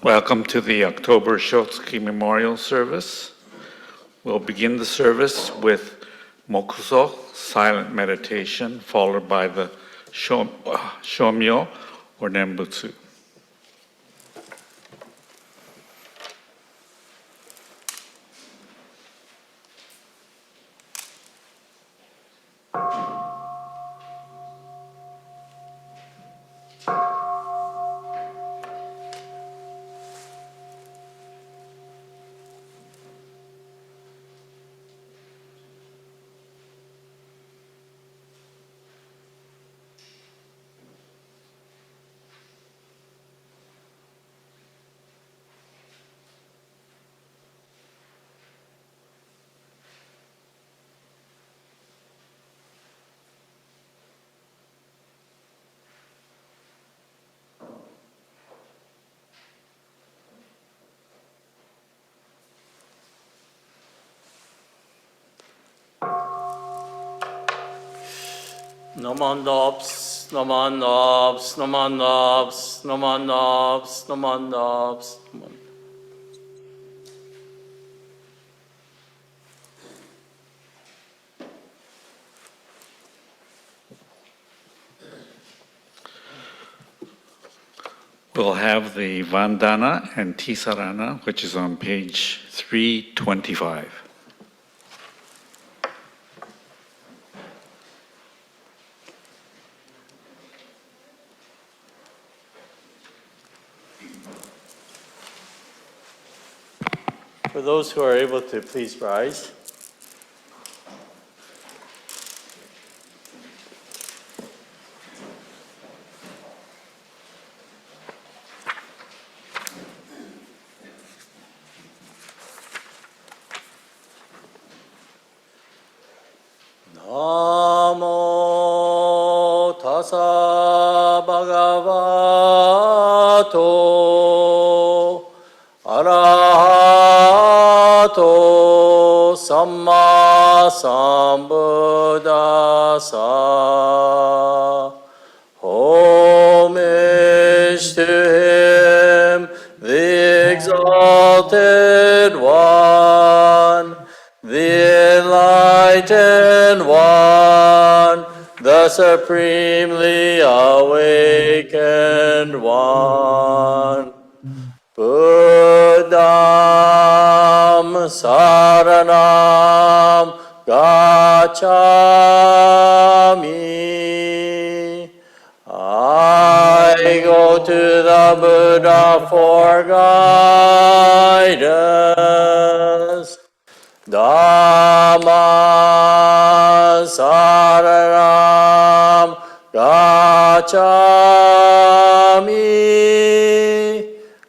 Welcome to the October Shotsuki Memorial Service. We'll begin the service with Mokuso, silent meditation, followed by the Shomyo, or Nembutsu. Naman nobs, naman nobs, naman nobs, naman nobs, naman nobs. We'll have the Vandana and Tisarana, which is on page 325. For those who are able to, please rise. Namo tassa bhagavato arahato samma sambuddhassa. Homage to him, the exalted one, the enlightened one, the supremely awakened one. Buddham saranam gacchami. I go to the Buddha for guidance. Dhamma saranam gacchami.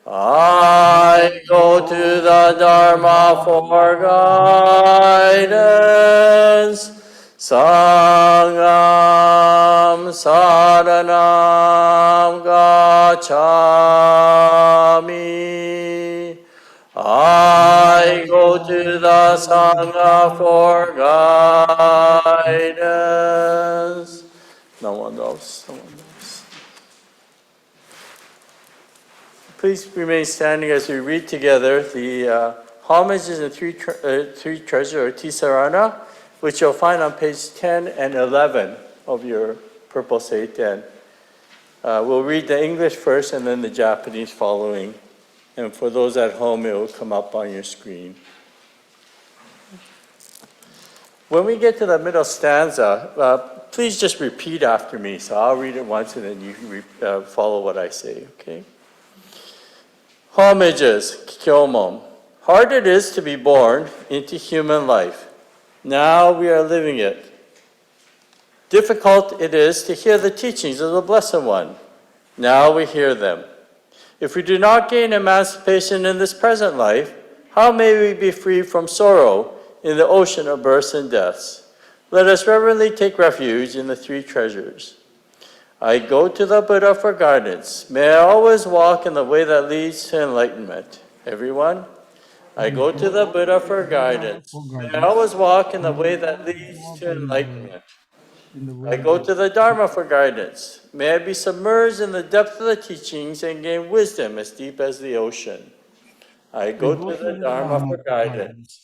I go to the Dharma for guidance. Sangam saranam gacchami. I go to the Sangha for guidance. No one knows. No one knows. Please remain standing as we read together the homages and three treasures, or Tisarana, which you'll find on page 10 and 11 of your purple seiten. We'll read the English first and then the Japanese following. And for those at home, it will come up on your screen. When we get to the middle stanza, please just repeat after me. So I'll read it once and then you follow what I say, okay? Homages, Kyomon. Hard it is to be born into human life. Now we are living it. Difficult it is to hear the teachings of the Blessed One. Now we hear them. If we do not gain emancipation in this present life, how may we be free from sorrow in the ocean of births and deaths? Let us reverently take refuge in the three treasures. I go to the Buddha for guidance. May I always walk in the way that leads to enlightenment. Everyone? I go to the Buddha for guidance. May I always walk in the way that leads to enlightenment. in the I way go of to the Dharma for guidance. May I be submerged in the depth of the teachings and gain wisdom as deep as the ocean. I go to the Dharma for guidance.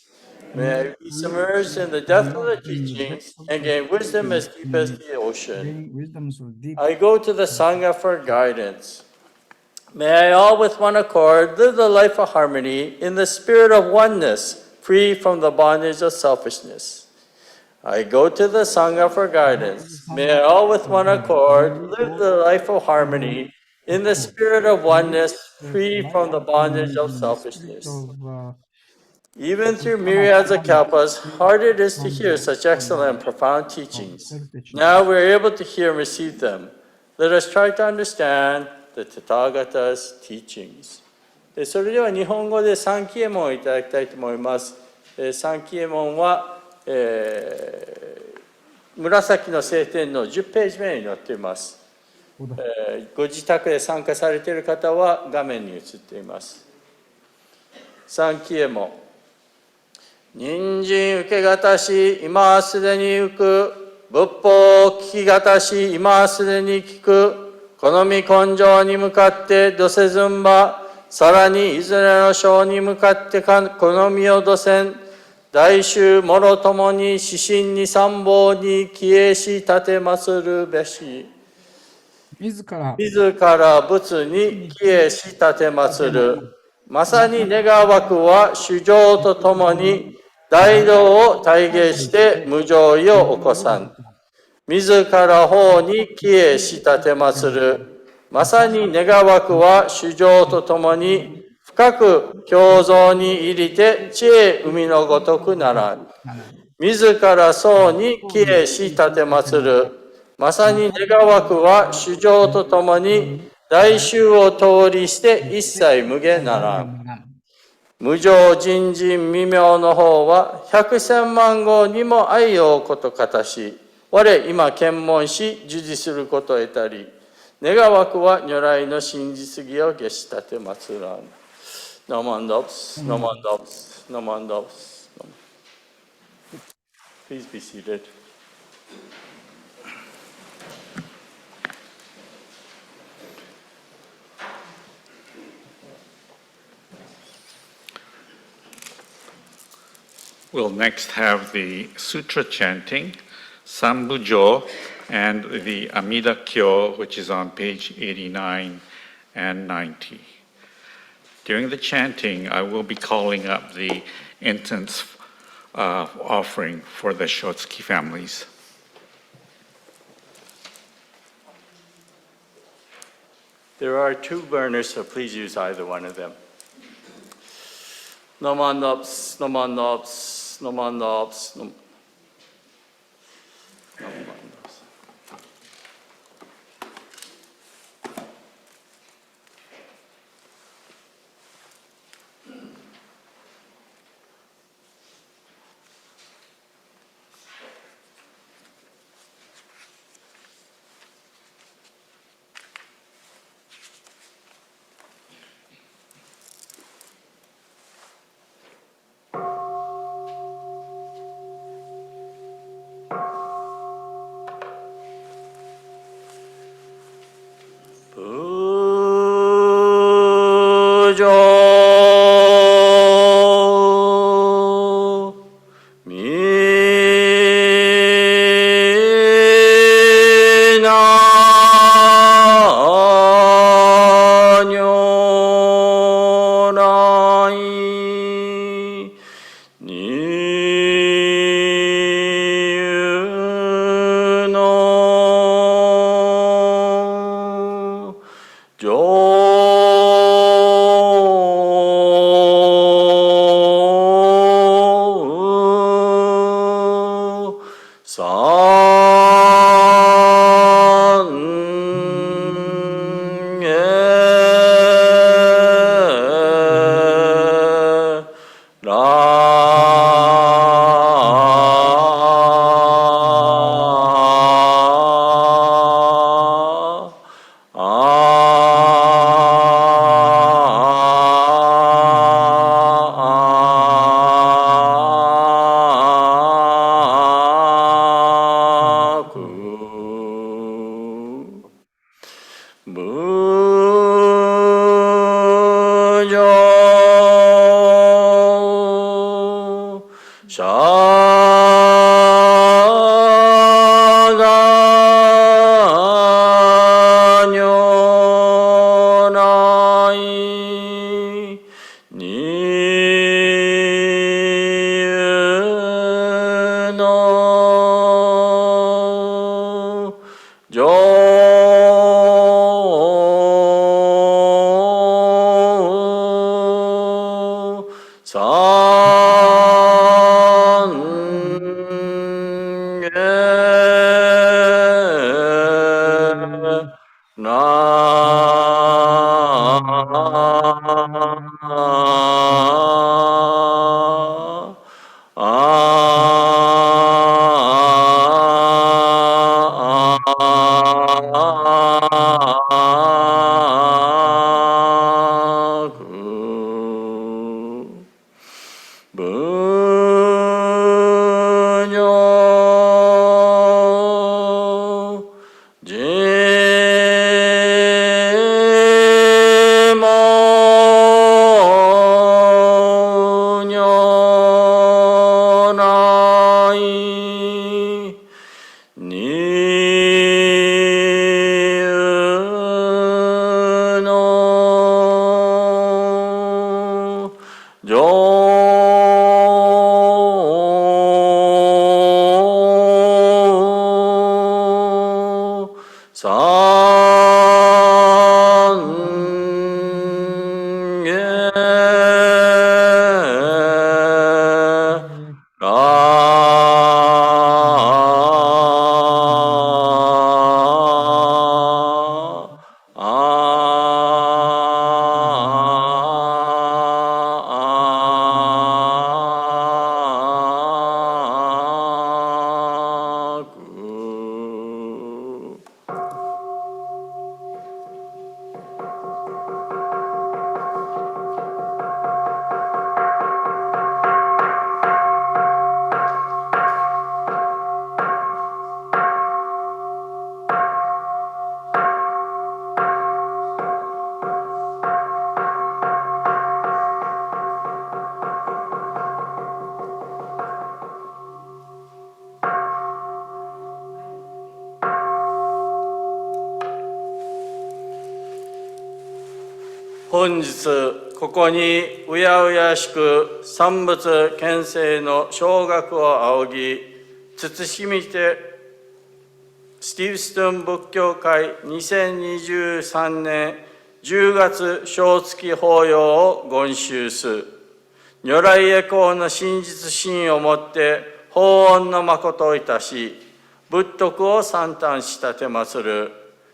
May I be submerged in the depth of the teachings and gain wisdom as deep as the ocean. gaining wisdom so deep. I go to the Sangha for guidance. May I all with one accord live the life of harmony in the spirit of oneness, free from the bondage of selfishness. I go to the Sangha for guidance. May I all with one accord live the life of harmony in the spirit of oneness, free from the bondage of selfishness. Even through myriads of kalpas, hard it is to hear such excellent and profound teachings. Now we are able to hear and receive them. Let us try to understand the Tathagata's teachings. それでは日本語で三期右衛門をいただきたいと思います。三期右衛門は、紫の聖典の10ページ目に載っています。ご自宅で参加されている方は画面に映っています。三期右衛門。人参受けがたし、今すでに受く。仏法聞きがたし、今すでに聞く。好み根性に向かってどせずんば。さらにいずれの章に向かって好みをどせん。大衆もろともに指針に参謀に帰依し立てまするべし。自ら仏に帰依し立てまする。まさに願わくは主情とともに大道を体現して無常意を起こさん。自ら法に帰依し立てまする。まさに願わくは主情とともに深く共造に入りて知恵海のごとくならん。自ら僧に帰依し立てまする。まさに願わくは主情とともに大衆を通りして一切無限ならん。無常人人未明の方は百千万号にも愛をことかたし、我今検問し授事することを得たり、願わくは如来の真実義を下し立てますらん。ナマンダプス、ナマンダプス、ナマンダプス。Please be seated. We'll next have the sutra chanting, Sambujo, and the Amida Kyo, which is on page 89 and 90. During the chanting, I will be calling up the incense offering for the Shotsuki families. There are two burners, so please use either one of them. Namandaps, namandaps, namandaps, namandaps. 샤다뇨나이 니은노 분요 제모뇨나이 니은노本日ここにうやうやしく三仏憲政の奨学を仰ぎ慎みてスティーブストン仏教会2023年10月正月法要を言収す。如来へ向の真実心をもって法恩の誠をいたし、仏徳を賛嘆したてまつる。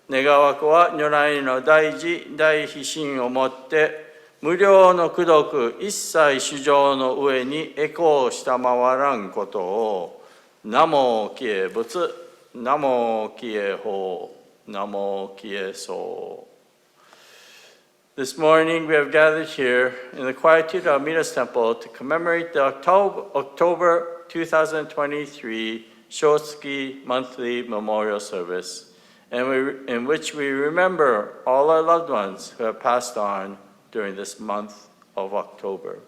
願わくは如来の大慈大悲心をもって無料の功徳一切主情の上に栄光を下回らんことを。ナモキエ仏、ナモキエ法、ナモキエ僧。This morning we have gathered here in the quietude of Amita's Temple to commemorate the October 2023 Shotsuki Monthly Memorial Service, in which we remember all our loved ones who have passed on during this month of October.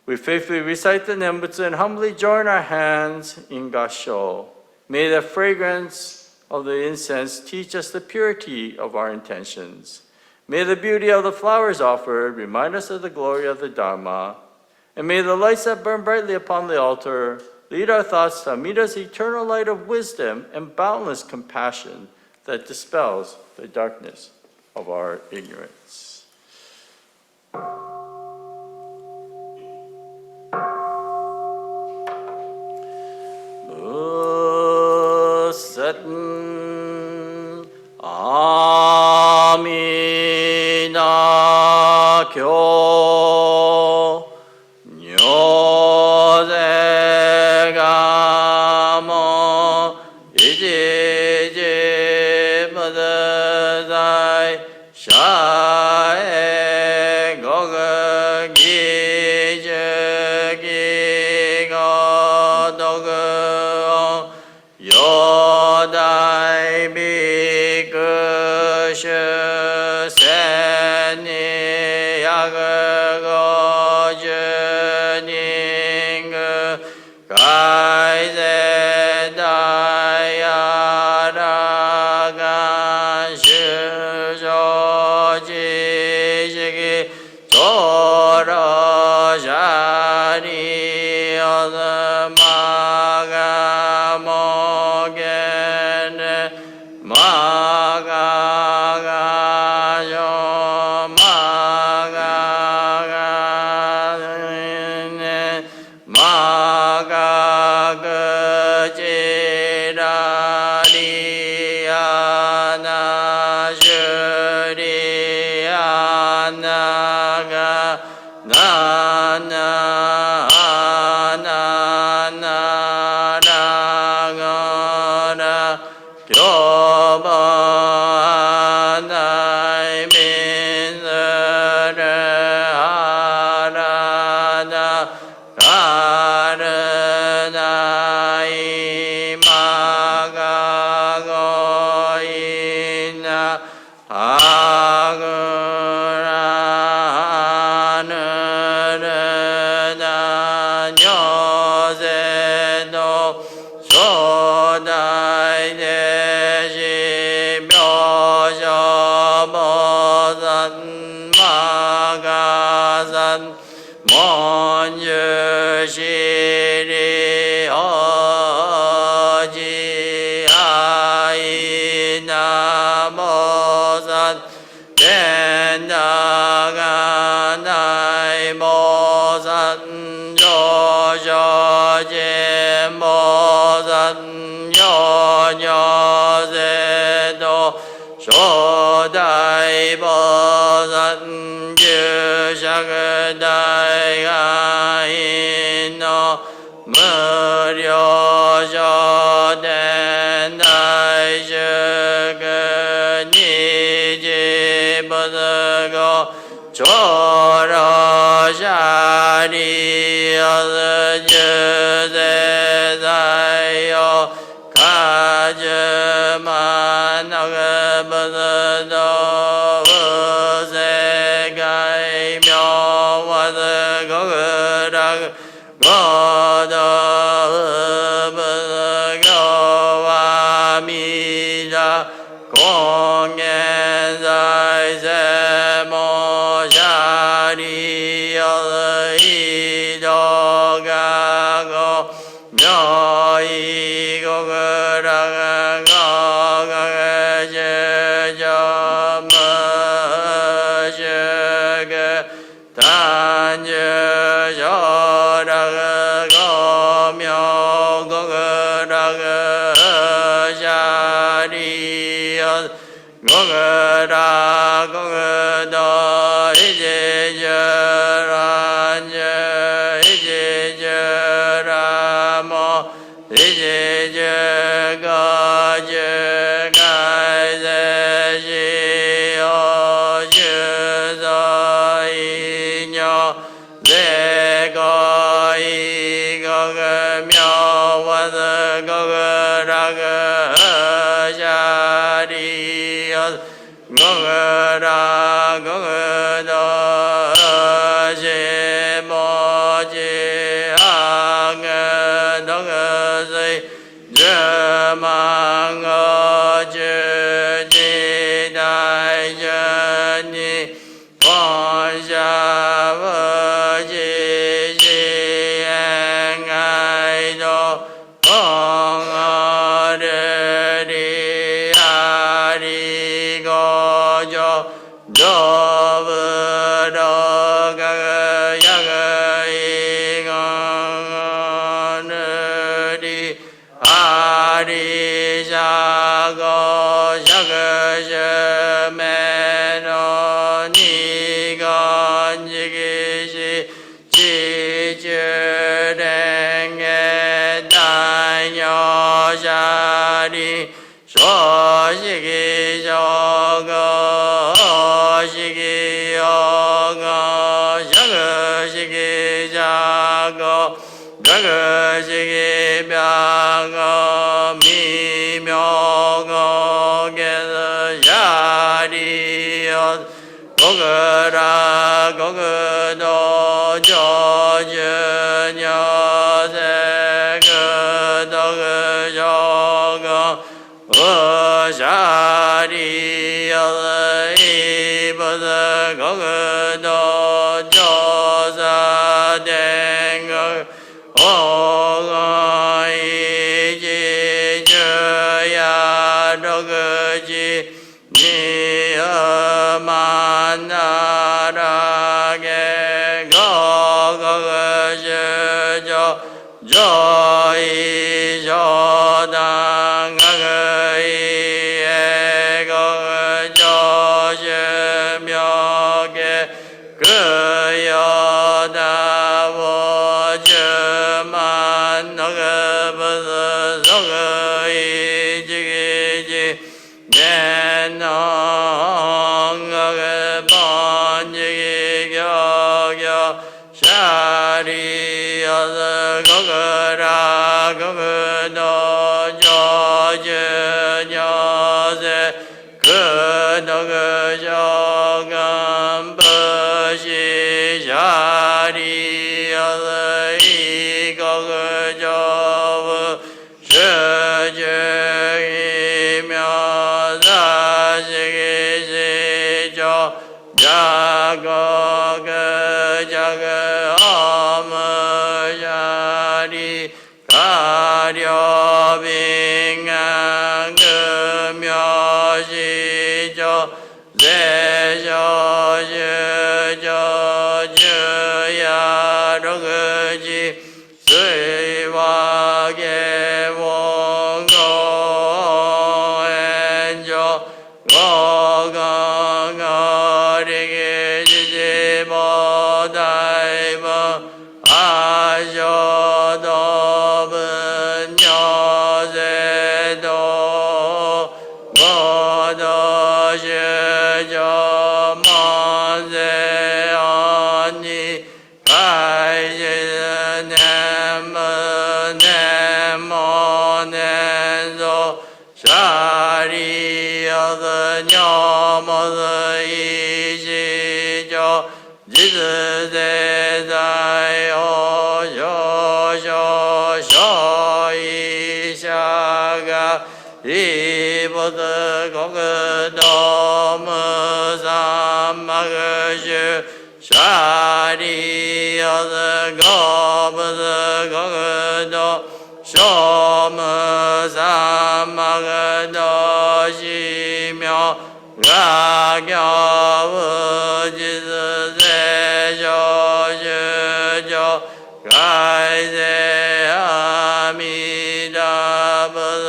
We faithfully recite the Nembutsu and humbly join our hands in Gassho. May the fragrance of the incense teach us the purity of our intentions. May the beauty of the flowers offered remind us of the glory of the Dharma. And may the lights that burn brightly upon the altar lead our thoughts to Amita's eternal light of wisdom and boundless compassion that dispels the darkness of our ignorance. Satin Amina Kyo Nyozegamo Ijiji Madazai Shae Goga Gijagi Godogo Yodai Bikushu Seni Yagago Juningu 오가이지 저야 너그지 니엄한 나라게 거거그저저 저이저당 강의에 거저저명에 그여다워저만 너그버서 속의지기지 내농어그 번지기 격여 샤리여서 거그라 거그노 저저녀세 그노그저금 버시 샤리여서 이거그저우 저저이며 사시기시죠 자거그저그 어머자리 가려빙한 금여시죠 세셔저저저야로그지 수이와계 원고엔저 거강어리기 지지보다이버 아셔도분 여세도 거도시저 먼세언니 가이지네모네모넨소 샤리여서 녀모서 이시죠 지스세사요 쇼쇼쇼이샤가 리보드 거그도무삼마그슈 샤리여서 거부드 거그도 쇼무삼마그도시며 가겨우지스세쇼슈죠 가이세아미다부드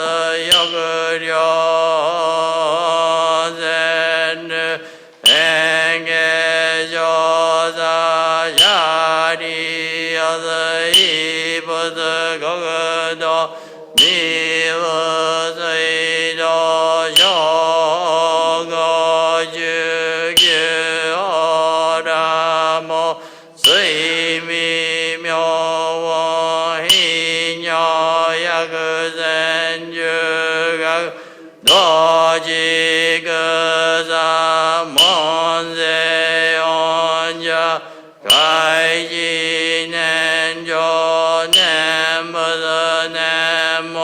요그려세느 enggejosa야리여서 이부드 거그도 니부스이도 쇼거주기어라모 스이미묘원히녀야그센주각 너지그사 먼세온자 가이지넨조 네무드 네모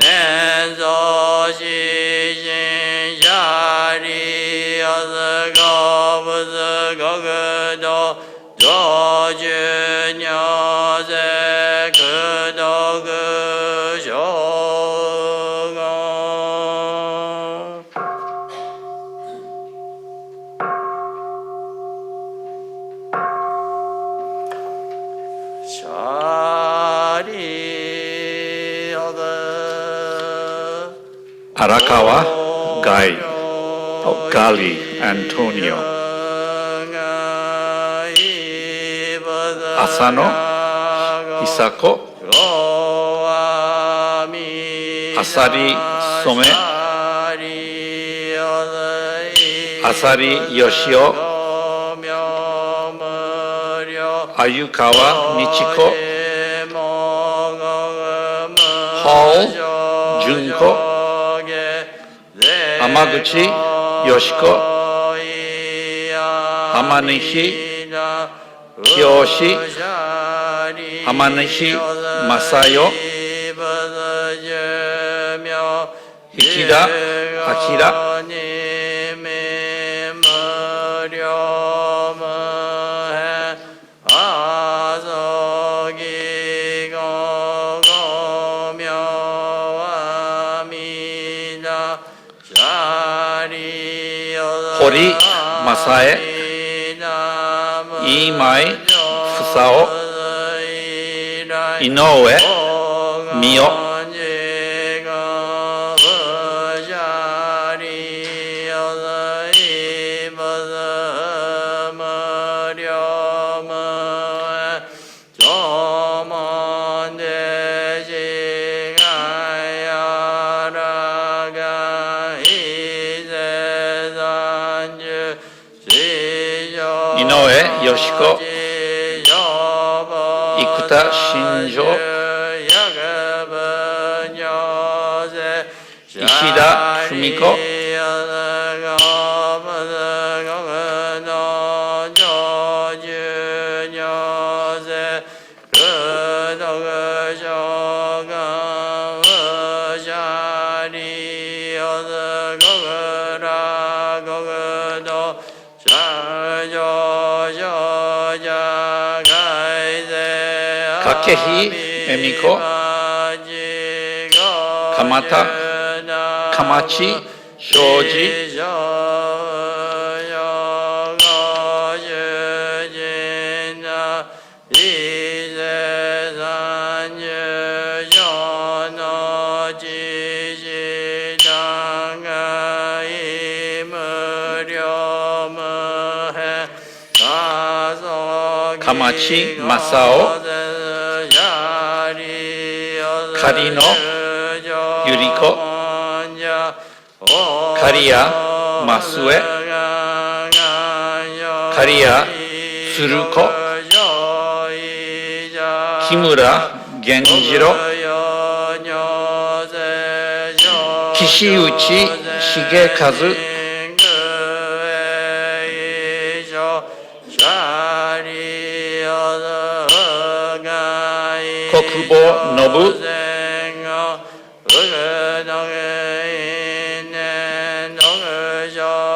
넨소시신 샤리여서 거부스 거그도 조주녀세 그도그쇼가 샤리여서 Arakawa Gali Antonio, Asano Hisako, Asari Some, Asari Yoshio, Ayukawa Michiko, Hall Junko, Hamaguchi Yoshiko, Hamanishi Kiyoshi, Hamanishi Masayo, Hikida Akira, 堀正恵、飯前房夫、井上美代、井上よし子、生田新庄、石田文子、掛日恵美子、鎌田鎌地庄司、鎌地正夫、狩野ゆり子、刈谷真末、刈谷鶴子、木村源次郎、岸内重和、国保信、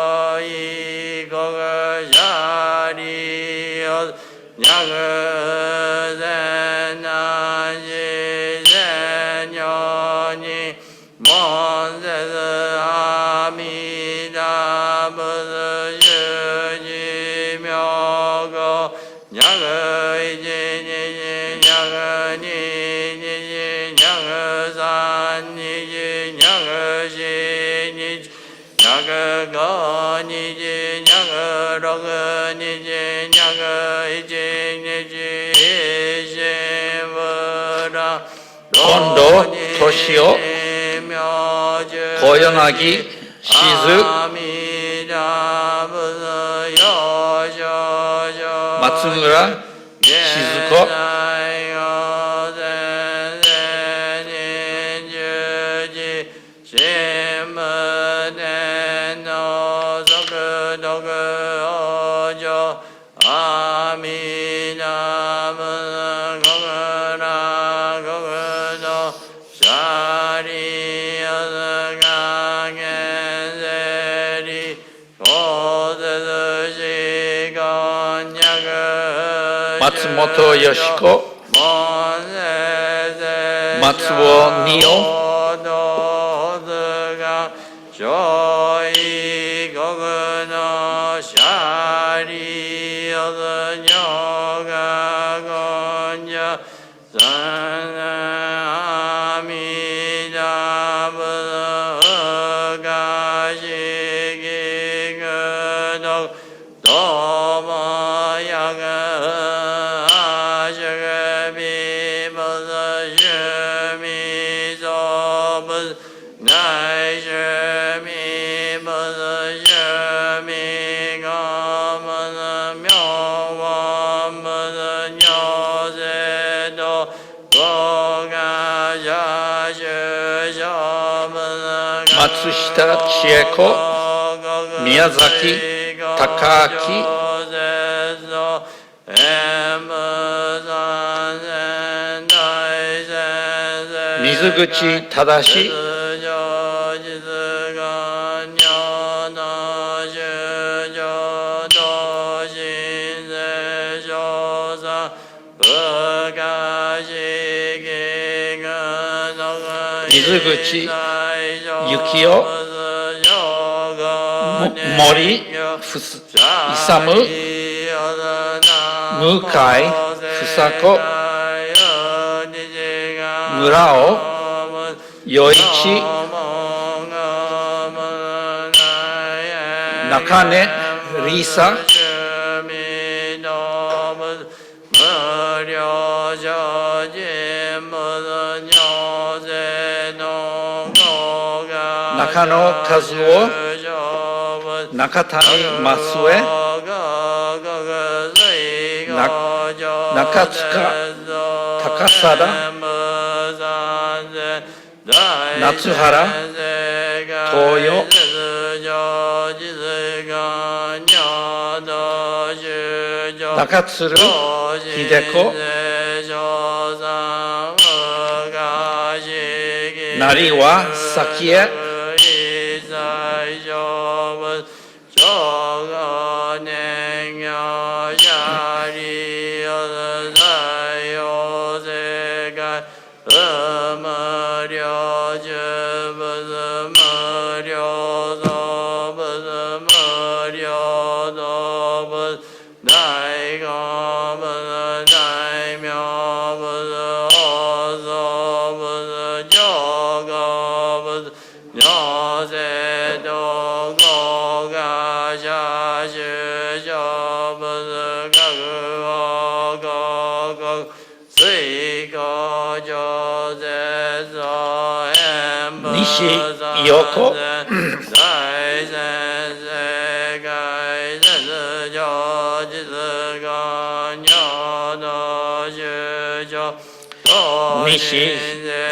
近藤俊夫、小柳静、松村静子、松本よし子、松尾美代、松下千恵子、宮崎孝明、水口正、水口幸雄、森ふす勇向井房子村尾余一中根リサ中野和夫中谷増江中塚高貞夏原東洋中鶴秀子成和早紀江西陽子西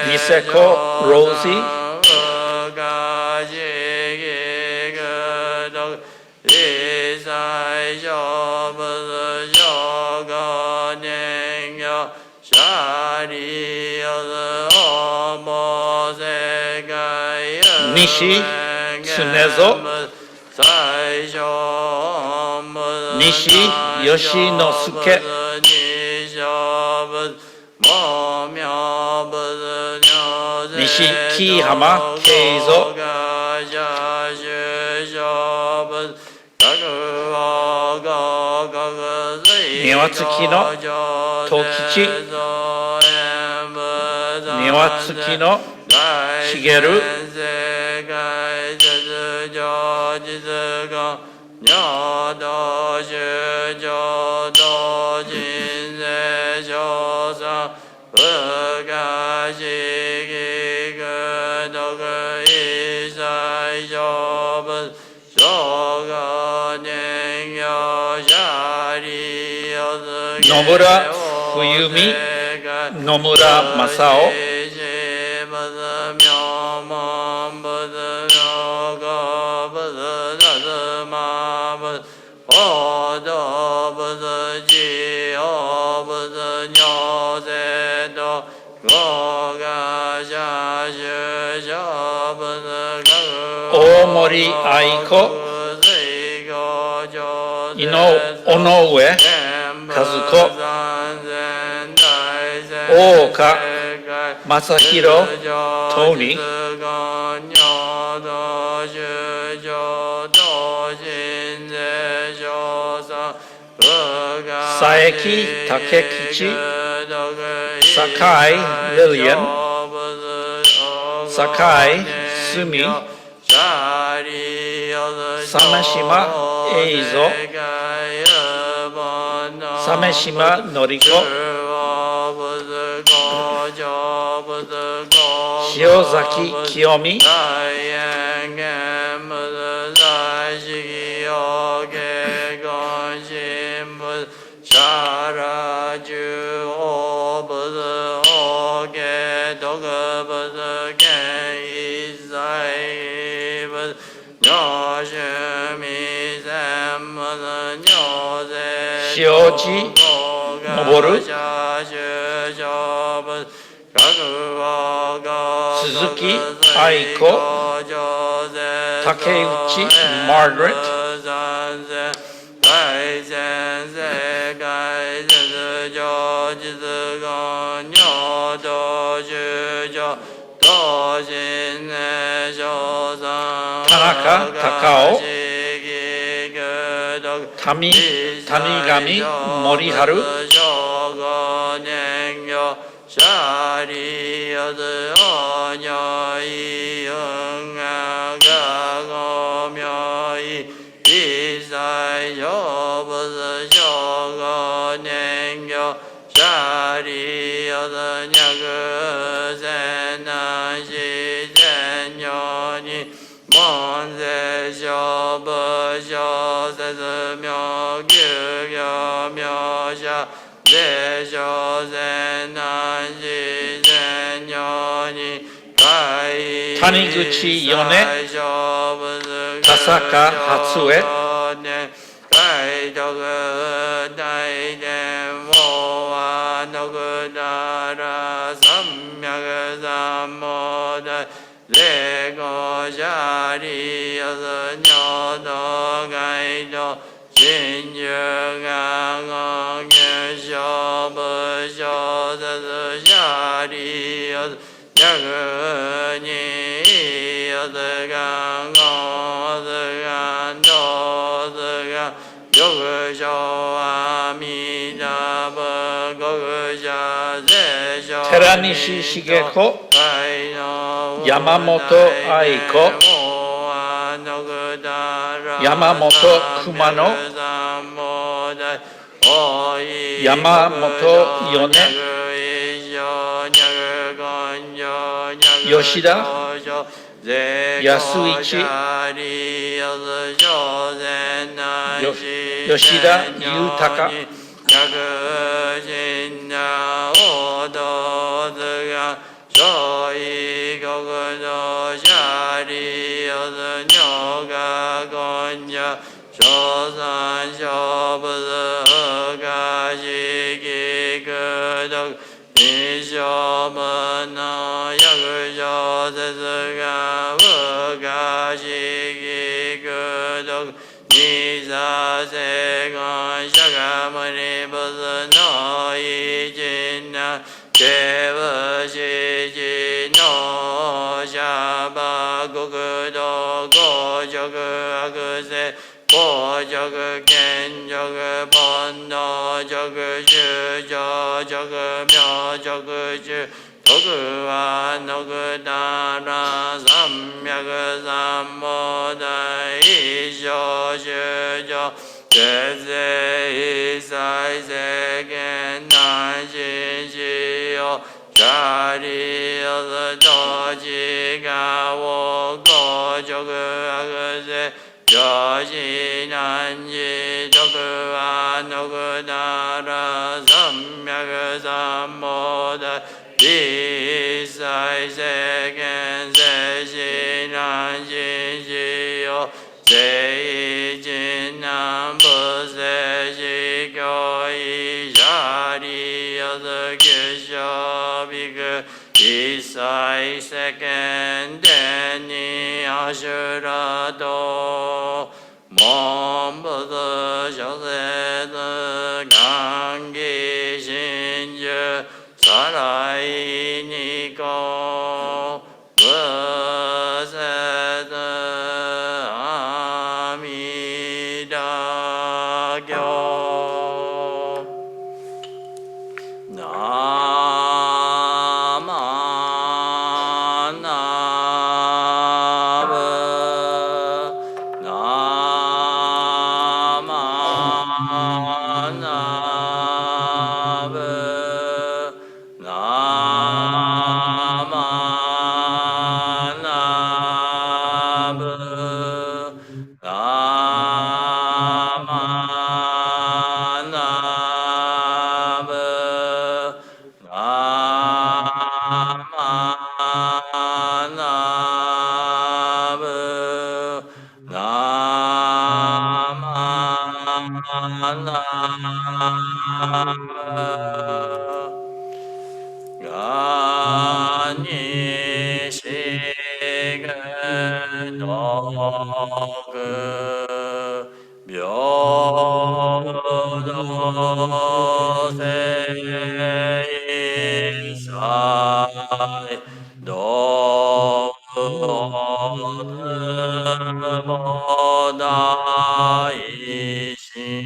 ニセコロージ西常蔵西吉之助西木浜慶三庭付の藤吉庭付の茂野村冬美野村正夫大森愛子尾上和子大岡正弘トニー佐伯武吉酒井リリアン酒井澄鮫島栄三鮫島のり子塩崎清美塩地昇鈴木愛子竹内マーガレット田中隆夫谷上森春シャリアズオニョイユンガガゴミョイイサイジョブズショゴネンギョシャリアズニャグセナシセニョニモンセショブショセズミョギュギョミョシャゼショゼナシゼニョニ谷口米田坂初江海徳大伝法は徳だら三脈三毛大霊語シャリヤス尿道外道真珠が語入小部小説シャリヤス百人やすが語すが道すが六章阿弥陀仏国者聖書寺西茂子山本愛子山本熊野山本米吉田安一吉田裕隆百人なおどずが所以国土シャリヨスニョガゴンジャ小三小仏がしきくどく一生分の百小節が無がしきくどく二差世間釈迦牟尼仏の一なケブシジのシャバ国土五直悪世五直見直煩悩直修正直妙直修徳はのくだら三脈三毛大一生修正絶世一切世間難心使用シャリヨストチガオ五直悪世上司難事徳はのくだら三脈三毛大一切世間世死難心使用聖一難不世死教異シャリヨス九章ビク一切世間天にアシュラと文仏諸説願義真珠サライニコ仏説阿弥陀経ナマナブナマナブナマナブナマナブナマナブナマナブがにしぐとく平等性際道つぼ大師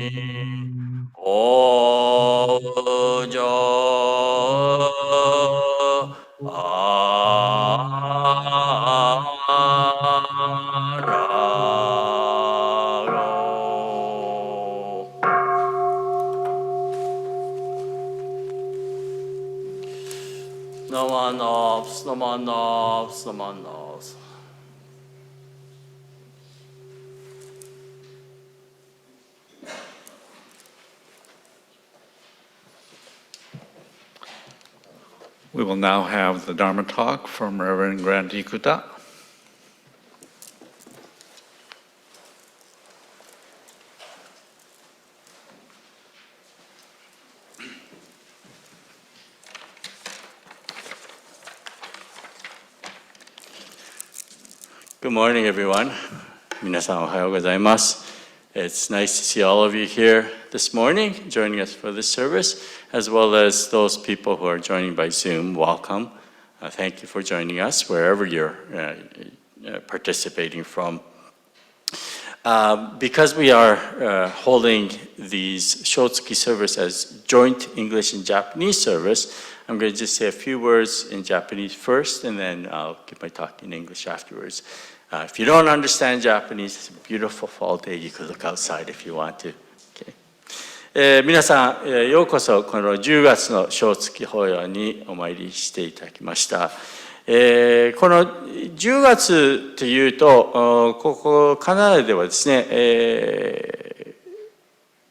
Namanos, namanos, namanos. We will now have the Dharma talk from Reverend Grant Ikuta. Good morning, everyone. 皆さんおはようございます。It's nice to see all of you here this morning, joining us for this service, as well as those people who are joining by Zoom. Welcome. Thank you for joining us wherever you're participating from. Because we are holding these Shotsuki Service as joint English and Japanese service, I'm going to just say a few words in Japanese first, and then I'll give my talk in English afterwards. If you don't understand Japanese, it's a beautiful fall day. You could look outside if you want to. Okay. 皆さん、ようこそこの10月の小月法要にお参りしていただきました。この10月というと、ここカナダではですね、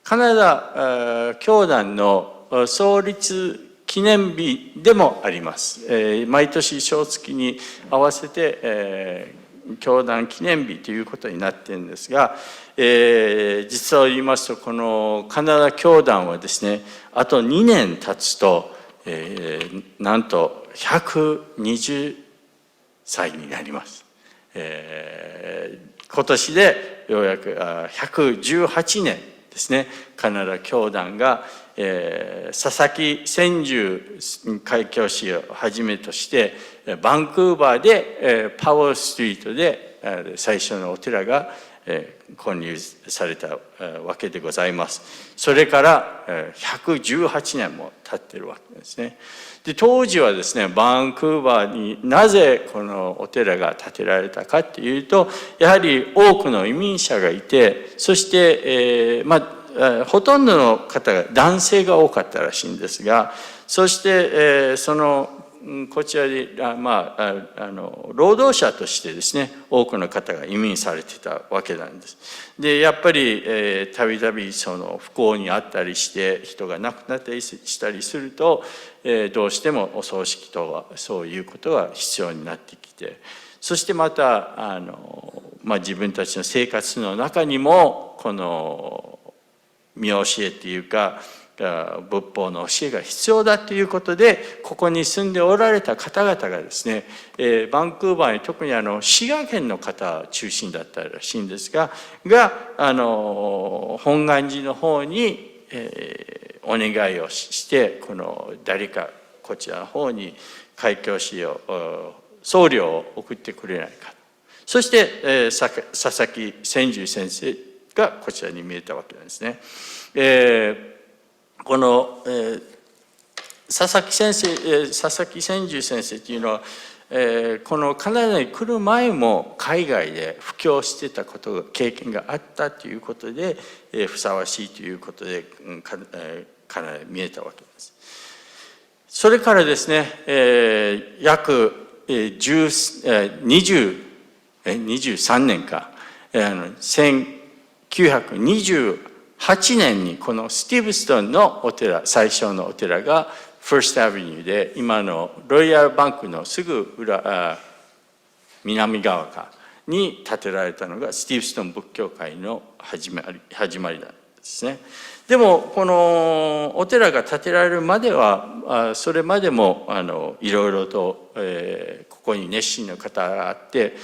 カナダ教団の創立記念日でもあります。毎年小月に合わせて、教団記念日ということになっているんですが、実を言いますとこのカナダ教団はですね、あと2年経つと、なんと120歳になります。今年でようやく118年ですね、カナダ教団が、佐々木千住開教師をはじめとしてバンクーバーでパワーストリートで最初のお寺が購入されたわけでございます。それから118年も経っているわけですね。で、当時はですね、バンクーバーになぜこのお寺が建てられたかっていうと、やはり多くの移民者がいて、そして、ほとんどの方が男性が多かったらしいんですが、そして、こちらで、労働者としてですね、多くの方が移民されてたわけなんです。で、やっぱりたびたびその不幸にあったりして人が亡くなったりしたりすると、どうしてもお葬式とはそういうことが必要になってきて、そしてまた自分たちの生活の中にもこの見教えっていうか仏法の教えが必要だということで、ここに住んでおられた方々がですね、バンクーバーに特に滋賀県の方中心だったらしいんですが本願寺の方に、お願いをしてこの誰かこちらの方に開教師を僧侶を送ってくれないか。そして、佐々木千住先生がこちらに見えたわけなんですね。この、佐々木千住先生というのは、このカナダに来る前も海外で布教してたことが経験があったということで、ふさわしいということでカナダに見えたわけです。それからですね、約23年か、1928年にこのスティーブストンのお寺、最初のお寺がファーストアベニューで今のロイヤルバンクのすぐ南側に建てられたのがスティーブストン仏教会の始まりなんですね。でもこのお寺が建てられるまではそれまでもいろいろと、ここに熱心な方があって、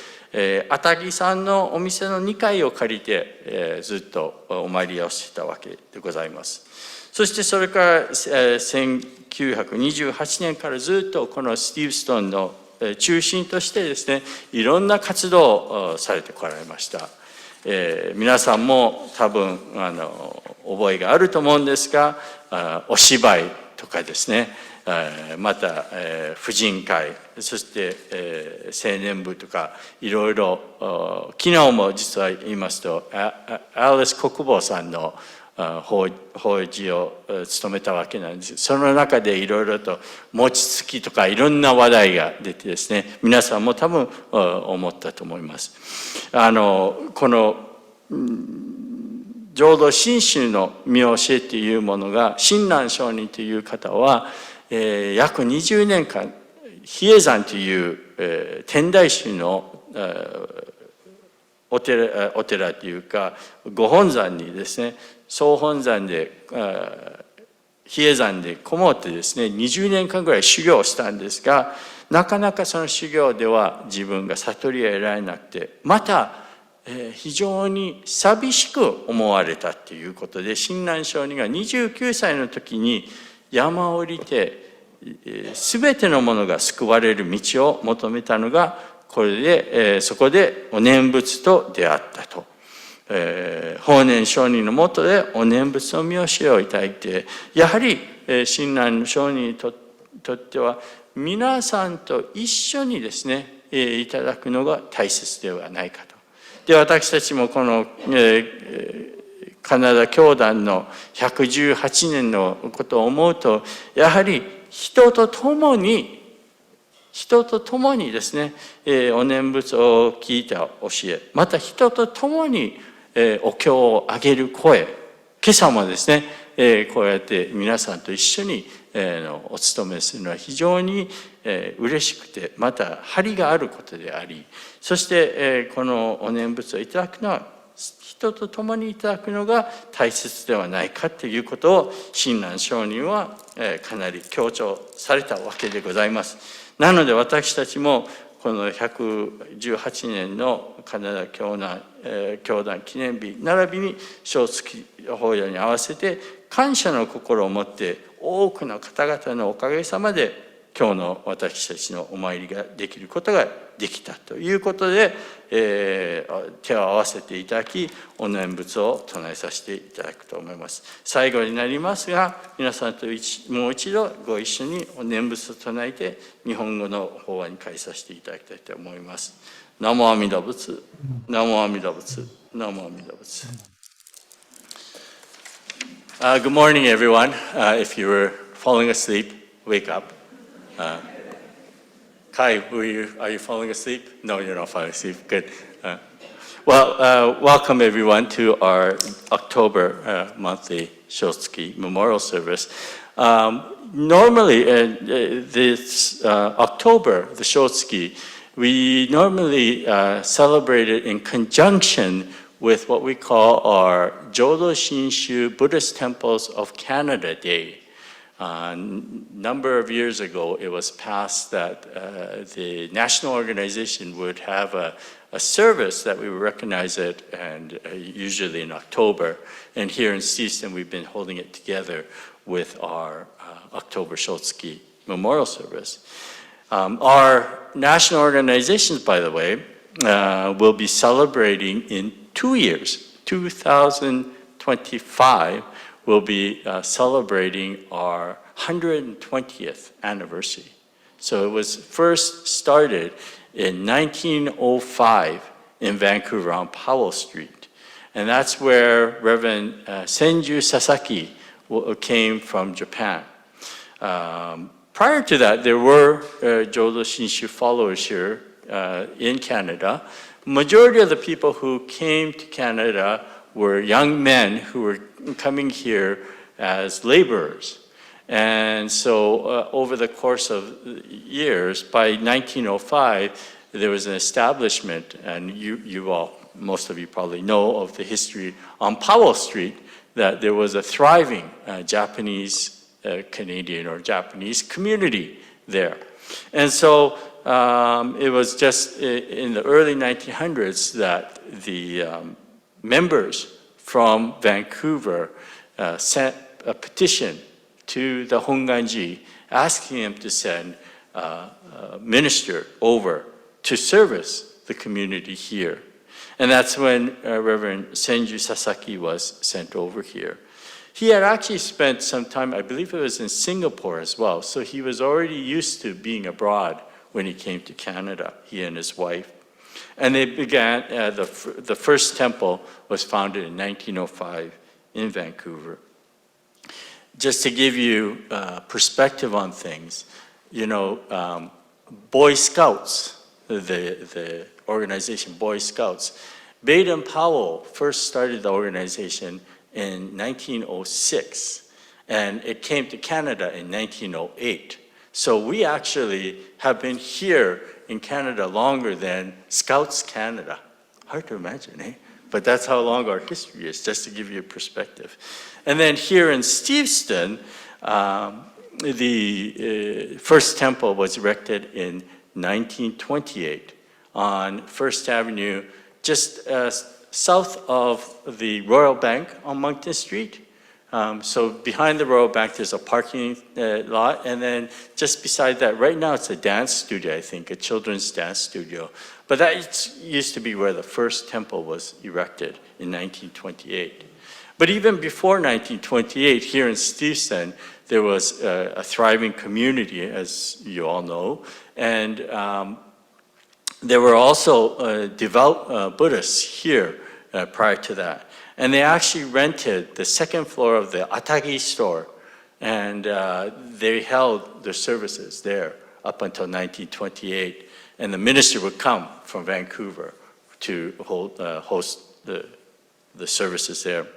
あたぎさんのお店の2階を借りて、ずっとお参りをしてたわけでございます。そしてそれから1928年からずっとこのスティーブストンの中心としてですね、いろんな活動をされてこられました。皆さんも多分覚えがあると思うんですが、お芝居とかですね、また、婦人会、そして、青年部とかいろいろ、昨日も実は言いますとアリス国防さんの法事を務めたわけなんです。その中でいろいろと餅つきとかいろんな話題が出てですね、皆さんも多分思ったと思います。この浄土真宗の見教えというものが親鸞上人という方は、約20年間比叡山という、天台宗の、お寺というかご本山にですね、総本山で比叡山でこもってですね20年間ぐらい修行をしたんですが、なかなかその修行では自分が悟りを得られなくて、また非常に寂しく思われたということで、親鸞上人が29歳の時に山を降りて全てのものが救われる道を求めたのがこれで、そこでお念仏と出会ったと。法然上人のもとでお念仏の見教えをいただいて、やはり親鸞上人にとっては皆さんと一緒にですねいただくのが大切ではないかと。で、私たちもこのカナダ教団の118年のことを思うと、やはり人と共にですね、お念仏を聞いた教え、また人と共にお経をあげる声、今朝もですね、こうやって皆さんと一緒にお勤めするのは非常に嬉しくて、また張りがあることであり、そしてこのお念仏をいただくのは人と共にいただくのが大切ではないかということを親鸞上人はかなり強調されたわけでございます。なので私たちもこの118年のカナダ教団記念日並びに正月法要に合わせて感謝の心を持って多くの方々のおかげさまで今日の私たちのお参りができることができたということで、手を合わせていただきお念仏を唱えさせていただくと思います。最後になりますが、皆さんともう一度ご一緒にお念仏を唱えて日本語の法話に変えさせていただきたいと思います。ナモ阿弥陀仏、ナモ阿弥陀仏、ナモ阿弥陀仏。Good morning, everyone. If you were falling asleep, wake up. Kai, are you falling asleep? No, you're not falling asleep. Good. Welcome everyone to our October monthly Shotsuki Memorial Service. Normally, this October, the Shotsuki, we normally celebrate it in conjunction with what we call our Jodo Shinshu Buddhist Temples of Canada Day. A number of years ago, it was passed that the national organization would have a service that we would recognize it, and usually in October. And here in Seaston, we've been holding it together with our October Shotsuki Memorial Service. Our national organizations, by the way, will be celebrating in 2 years, 2025. We'll be celebrating our 120th anniversary. So it was first started in 1905 in Vancouver on Powell Street. And that's where Reverend Senju Sasaki came from Japan. Prior to that, there were Jodo Shinshu followers here in Canada. Majority of the people who came to Canada were young men who were coming here as laborers. And so over the course of years, by 1905, there was an establishment, and you all, most of you probably know of the history on Powell Street, that there was a thriving Japanese Canadian or Japanese community there. And so it was just in the early 1900s that the members from Vancouver sent a petition to the Honganji asking him to send a minister over to service the community here. And that's when Reverend Senju Sasaki was sent over here. He had actually spent some time, I believe it was in Singapore as well, so he was already used to being abroad when he came to Canada, he and his wife. And they began, the first temple was founded in 1905 in Vancouver. Just to give you perspective on things, you know, Boy Scouts, the organization Boy Scouts, Baden-Powell first started the organization in 1906, and it came to Canada in 1908. So we actually have been here in Canada longer than Scouts Canada. Hard to imagine, eh? But that's how long our history is, just to give you a perspective. And then here in Steveston, the first temple was erected in 1928 on First Avenue, just south of the Royal Bank on Moncton Street. So behind the Royal Bank, there's a parking lot, and then just beside that, right now it's a dance studio, I think, a children's dance studio. But that used to be where the first temple was erected in 1928. But even before 1928, here in Steveston, there was a thriving community, as you all know, and there were also devout Buddhists here prior to that. And they actually rented the second floor of the Atagi store, and they held their services there up until 1928. And the minister would come from Vancouver to host the services there.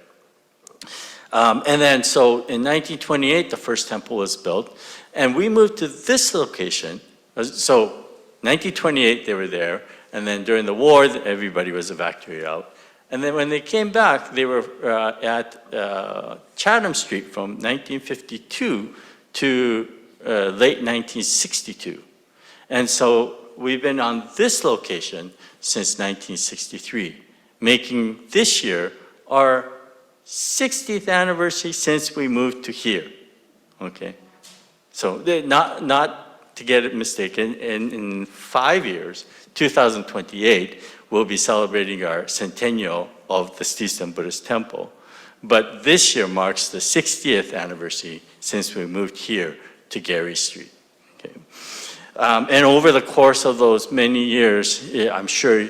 And then, so in 1928, the first temple was built, and we moved to this location. So 1928, they were there, and then during the war, everybody was evacuated out. And then when they came back, they were at Chatham Street from 1952 to late 1962. And so we've been on this location since 1963, making this year our 60th anniversary since we moved to here, okay? So not to get it mistaken, in 5 years, 2028, we'll be celebrating our centennial of the Steveston Buddhist Temple. But this year marks the 60th anniversary since we moved here to Gary Street. Okay. And over the course of those many years, I'm sure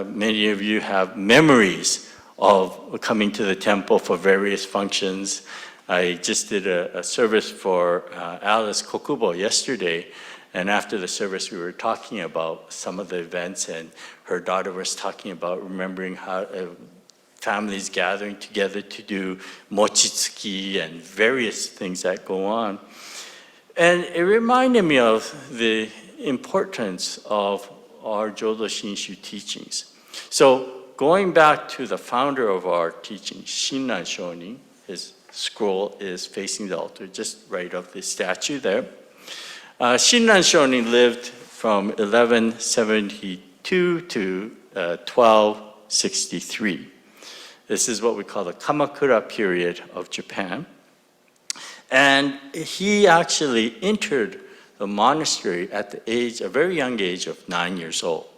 many of you have memories of coming to the temple for various functions. I just did a service for Alice Kokubo yesterday, and after the service we were talking about some of the events, and her daughter was talking about remembering how families gathering together to do mochitsuki and various things that go on. And it reminded me of the importance of our Jodo Shinshu teachings. So going back to the founder of our teaching, Shinran Shonin, his scroll is facing the altar, just right of the statue there. Shinran Shonin lived from 1172 to 1263. This is what we call the Kamakura period of Japan. And he actually entered the monastery at the age, a very young age of 9 years old.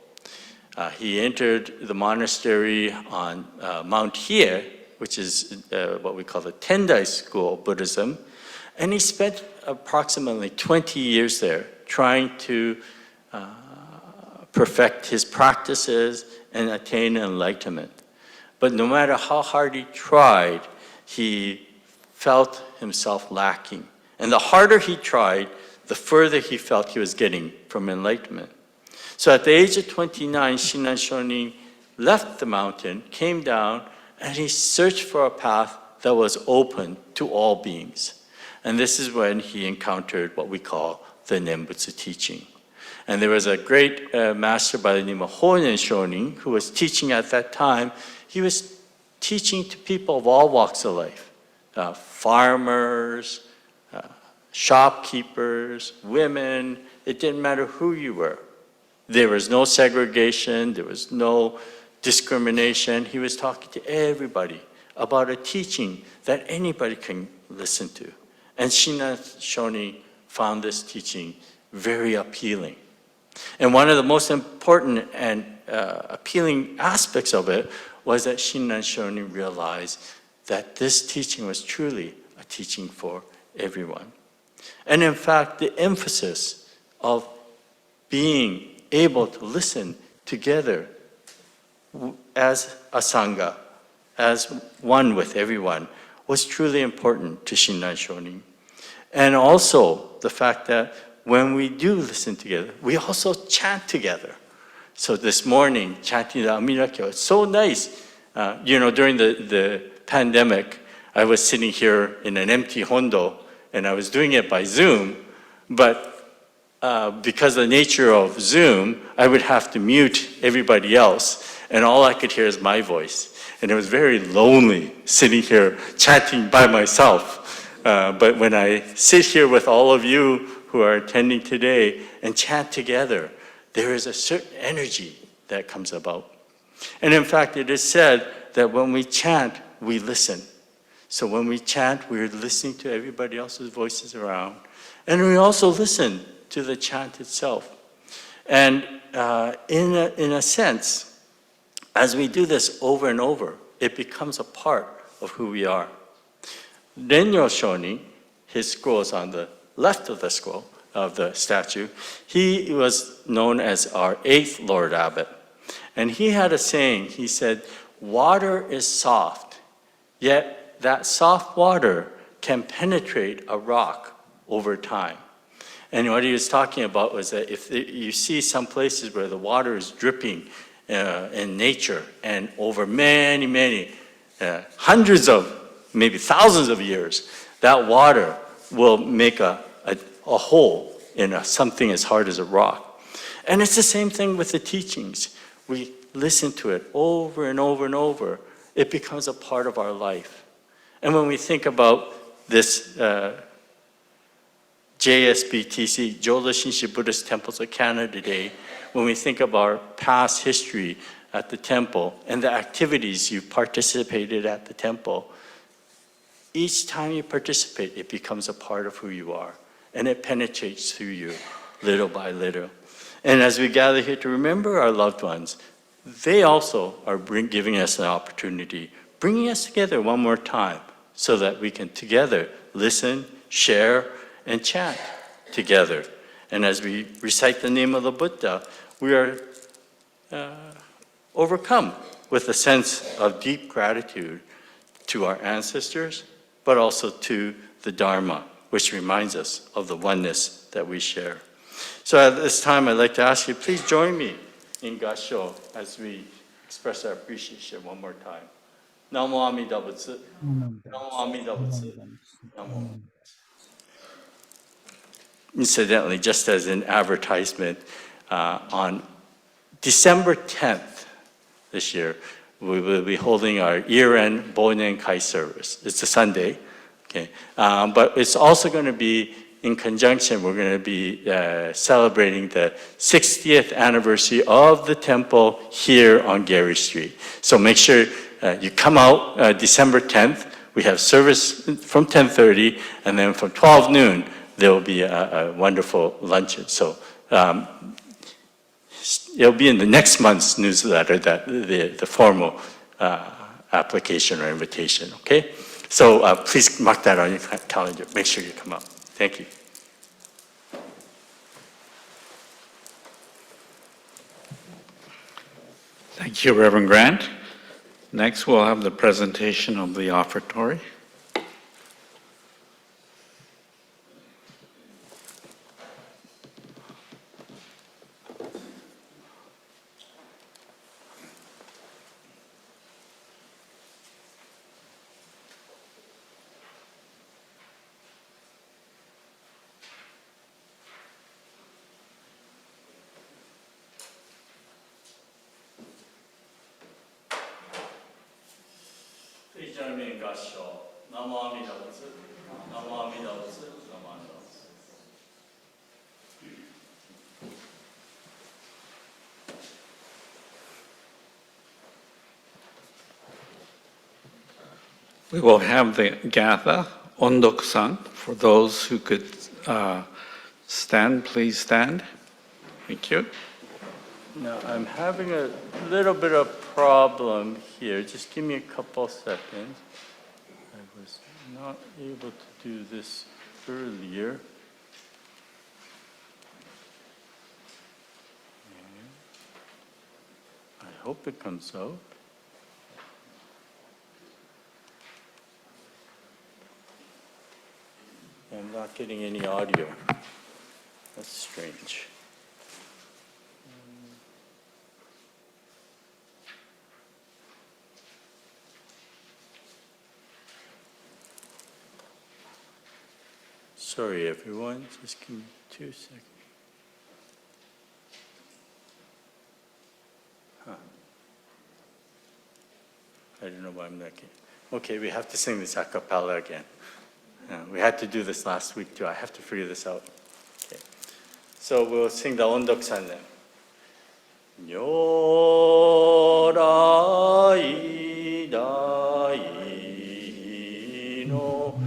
He entered the monastery on Mount Hiei, which is what we call the Tendai school of Buddhism. And he spent approximately 20 years there trying to perfect his practices and attain enlightenment. But no matter how hard he tried, he felt himself lacking. And the harder he tried, the further he felt he was getting from enlightenment. So at the age of 29, Shinran Shonin left the mountain, came down, and he searched for a path that was open to all beings. And this is when he encountered what we call the Nembutsu teaching. And there was a great master by the name of Honen Shonin who was teaching at that time. He was teaching to people of all walks of life, farmers, shopkeepers, women. It didn't matter who you were. There was no segregation, there was no discrimination. He was talking to everybody about a teaching that anybody can listen to. And Shinran Shonin found this teaching very appealing. And one of the most important and appealing aspects of it was that Shinran Shonin realized that this teaching was truly a teaching for everyone. And in fact, the emphasis of being able to listen together as a Sangha, as one with everyone, was truly important to Shinran Shonin. And also the fact that when we do listen together, we also chant together. So this morning, chanting the Aminakyo, it's so nice. During the pandemic, I was sitting here in an empty hondo, and I was doing it by Zoom, but because of the nature of Zoom, I would have to mute everybody else, and all I could hear is my voice. And it was very lonely sitting here chanting by myself. But when I sit here with all of you who are attending today and chant together, there is a certain energy that comes about. And in fact, it is said that when we chant, we listen. So when we chant, we're listening to everybody else's voices around. And we also listen to the chant itself. And in a sense, as we do this over and over, it becomes a part of who we are. Renyo Shonin, his scroll is on the left of the scroll, of the statue. He was known as our 8th Lord Abbot. And he had a saying, he said, water is soft, yet that soft water can penetrate a rock over time. And what he was talking about was that if you see some places where the water is dripping in nature, and over many, hundreds of, maybe thousands of years, that water will make a hole in something as hard as a rock. And it's the same thing with the teachings. We listen to it over and over and over. It becomes a part of our life. And when we think about this JSBTC, Jodo Shinshu Buddhist Temples of Canada Day, when we think of our past history at the temple and the activities you participated at the temple, each time you participate, it becomes a part of who you are, and it penetrates through you little by little. And as we gather here to remember our loved ones, they also are giving us an opportunity, bringing us together one more time so that we can together listen, share, and chant together. And as we recite the name of the Buddha, we are overcome with a sense of deep gratitude to our ancestors, but also to the Dharma, which reminds us of the oneness that we share. So at this time, I'd like to ask you, please join me in Gassho as we express our appreciation one more time. Namo Amida Butsu. Namo Amida Butsu. Namo. Incidentally, just as an advertisement, on December 10th this year, we will be holding our year-end Bonen Kai service. It's a Sunday, okay? But it's also going to be in conjunction, we're going to be celebrating the 60th anniversary of the temple here on Gary Street. So make sure you come out December 10th. We have service from 10:30, and then from 12 noon, there will be a wonderful luncheon. So it'll be in the next month's newsletter, that the formal application or invitation, okay? So please mark that on your calendar. Make sure you come up. Thank you. Thank you, Reverend Grant. Next, we'll have the presentation of the offertory. Please join me in Gassho. Namo Amida Butsu. Namo Amida Butsu. Namo Amida Butsu. We will have the Gatha Ondok-san. For those who could stand, please stand. Thank you. Now, I'm having a little bit of problem here. Just give me a couple seconds. not able to do this earlier. I hope it comes out. I'm not getting any audio. That's strange. Sorry, everyone. Just give me 2 seconds. I don't know why I'm not getting. Okay, we have to sing this a cappella again. We had to do this last week too. I have to figure this out. Okay. So we'll sing the Ondok-san. Nyorai dai no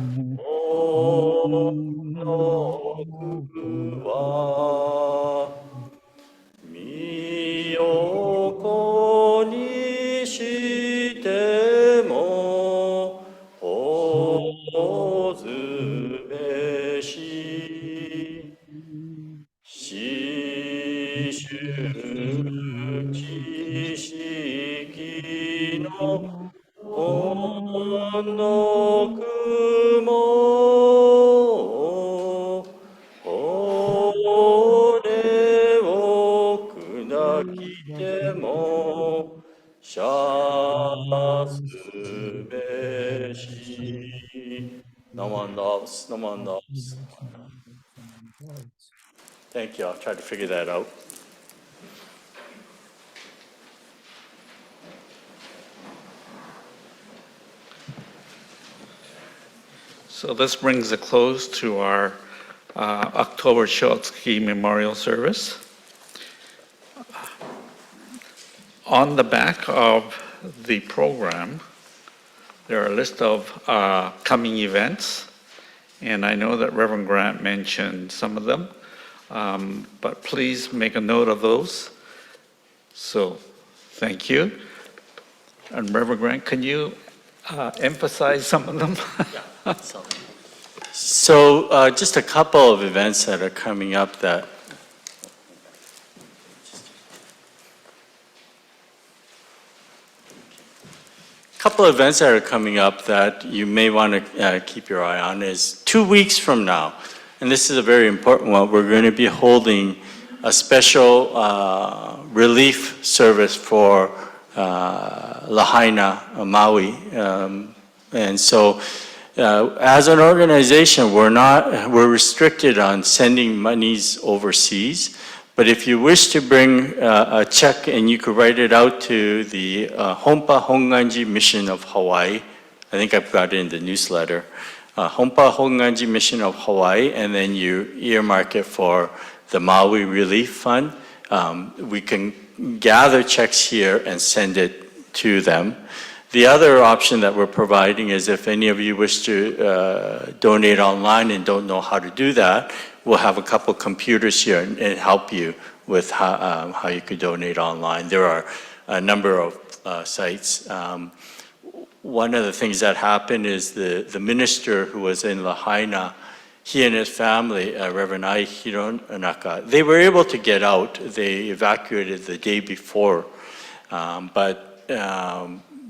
onoku wa miyoko ni shite mo ozu be shi shishu kishiki no onoku mo ore wo kunakite mo shasu be shi. No one knows. No one knows. Thank you. I'll try to figure that out. So this brings a close to our October Shotsuki Memorial Service. On the back of the program, there are a list of coming events, and I know that Reverend Grant mentioned some of them, but please make a note of those. So, thank you. And Reverend Grant, can you emphasize some of them? So just a couple of events that are coming up that you may want to keep your eye on is 2 weeks from now, and this is a very important one. We're going to be holding a special relief service for Lahaina, Maui, and so as an organization, we're restricted on sending monies overseas. But if you wish to bring a check and you could write it out to the Honpa Honganji Mission of Hawaii, I think I've got it in the newsletter, Honpa Honganji Mission of Hawaii, and then you earmark it for the Maui Relief Fund, we can gather checks here and send it to them. The other option that we're providing is if any of you wish to donate online and don't know how to do that, we'll have a couple computers here and help you with how you could donate online. There are a number of sites. One of the things that happened is the minister who was in Lahaina, he and his family, Reverend Ai Hironaka, they were able to get out. They evacuated the day before, but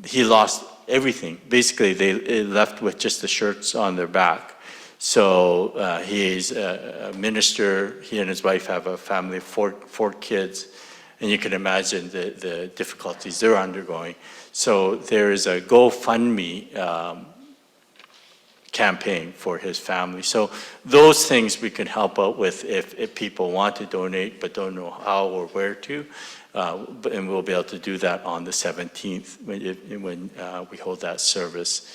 he lost everything. Basically, they left with just the shirts on their back. So he's a minister. He and his wife have a family of four kids, and you can imagine the difficulties they're undergoing. So there is a GoFundMe campaign for his family. So those things we can help out with if people want to donate but don't know how or where to. And we'll be able to do that on the 17th when we hold that service.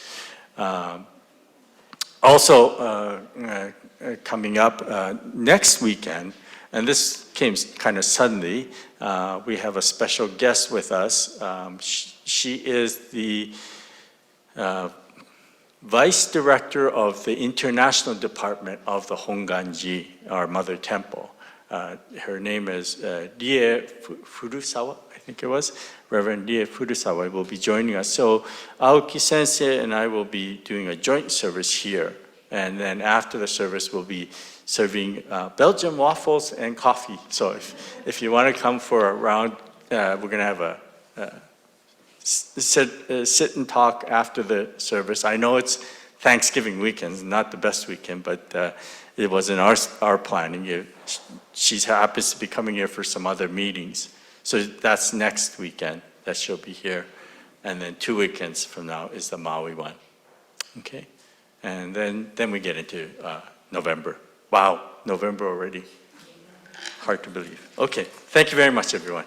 Also, coming up next weekend, and this came kind of suddenly, we have a special guest with us. She is the Vice Director of the International Department of the Honganji, our Mother Temple. Her name is Rie Furusawa, I think it was, Reverend Rie Furusawa will be joining us. So Aoki Sensei and I will be doing a joint service here. And then after the service, we'll be serving Belgian waffles and coffee. So if you want to come for a round, we're going to have a sit and talk after the service. I know it's Thanksgiving weekend, not the best weekend, but it wasn't our planning. She happens to be coming here for some other meetings. So that's next weekend that she'll be here. And then 2 weekends from now is the Maui one. Okay? And then we get into November. Wow, November already. Hard to believe. Okay, thank you very much, everyone.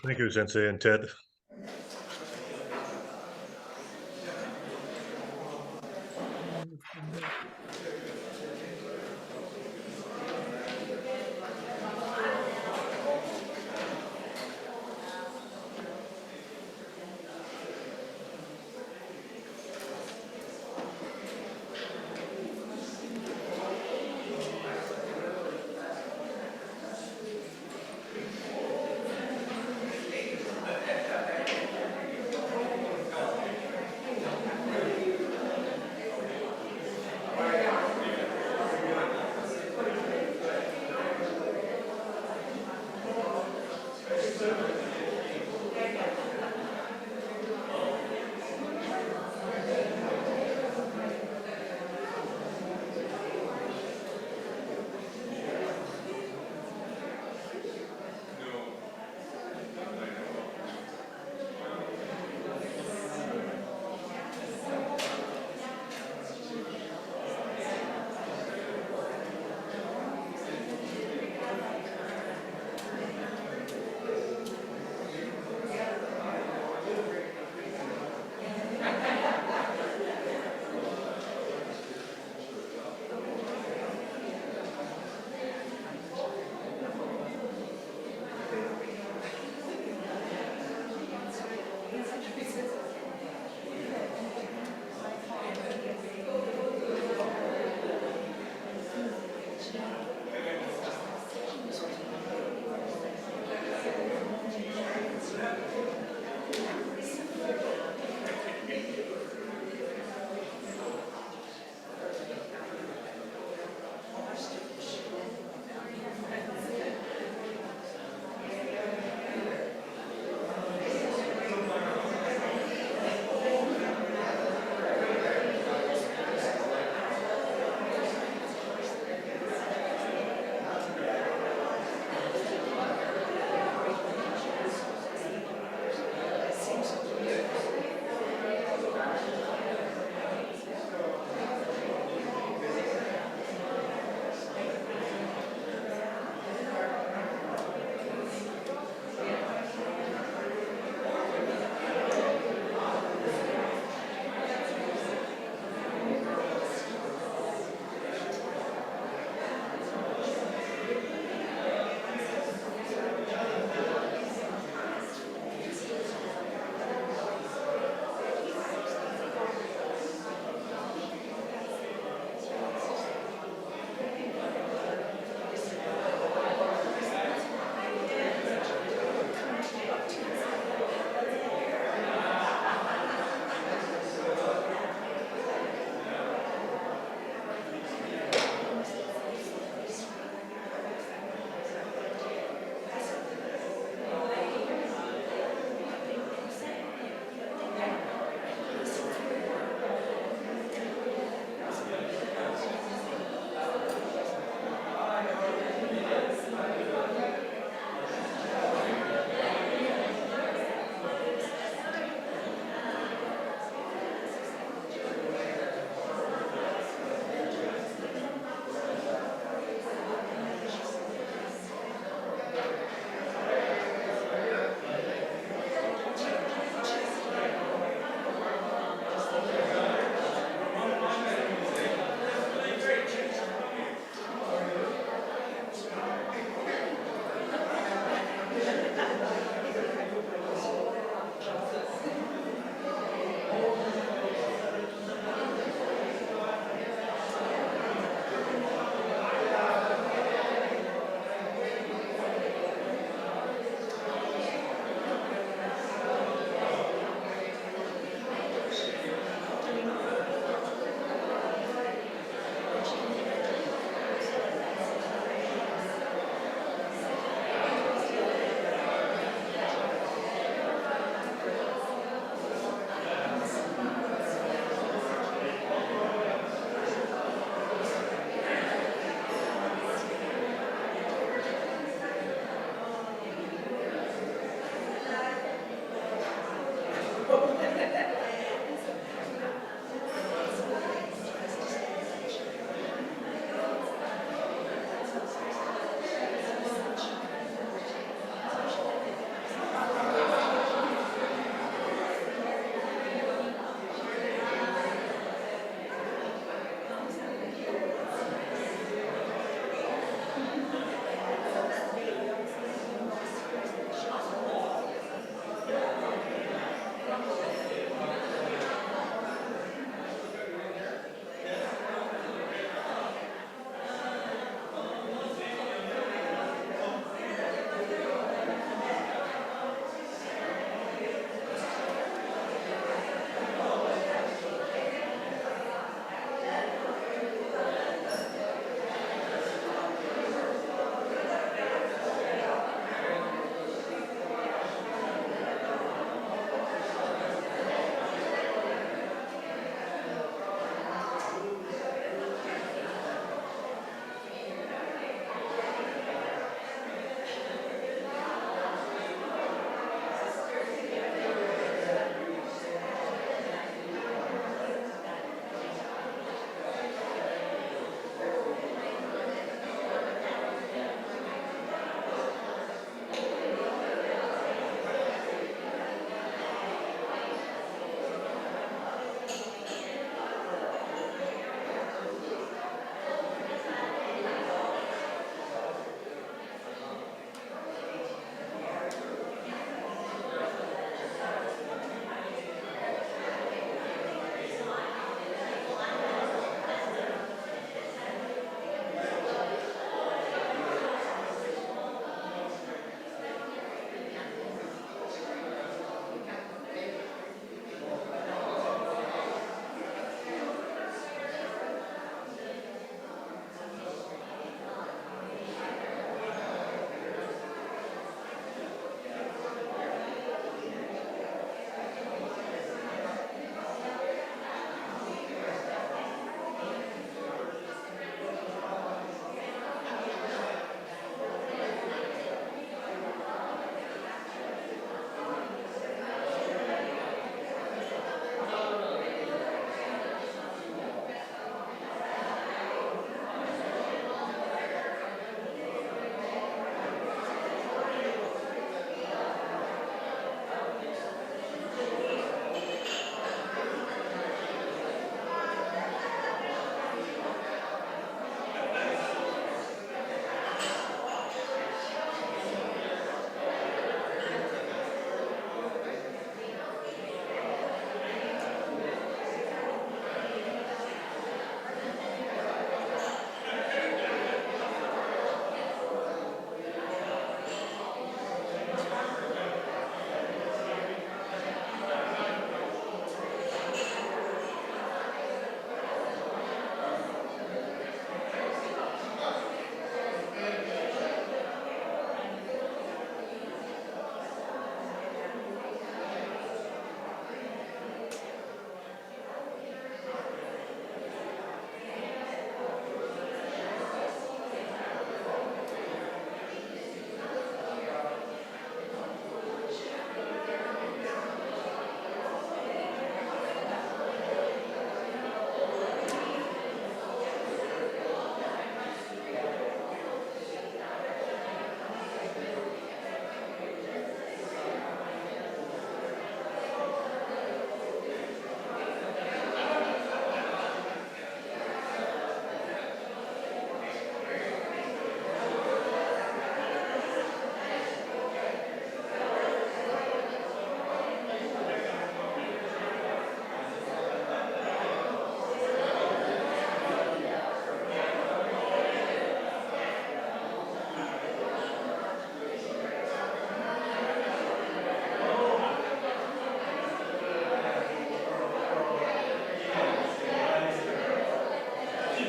Thank you, Sensei and Ted.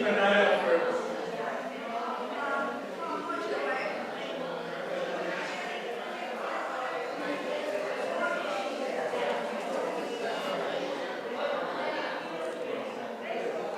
Good night.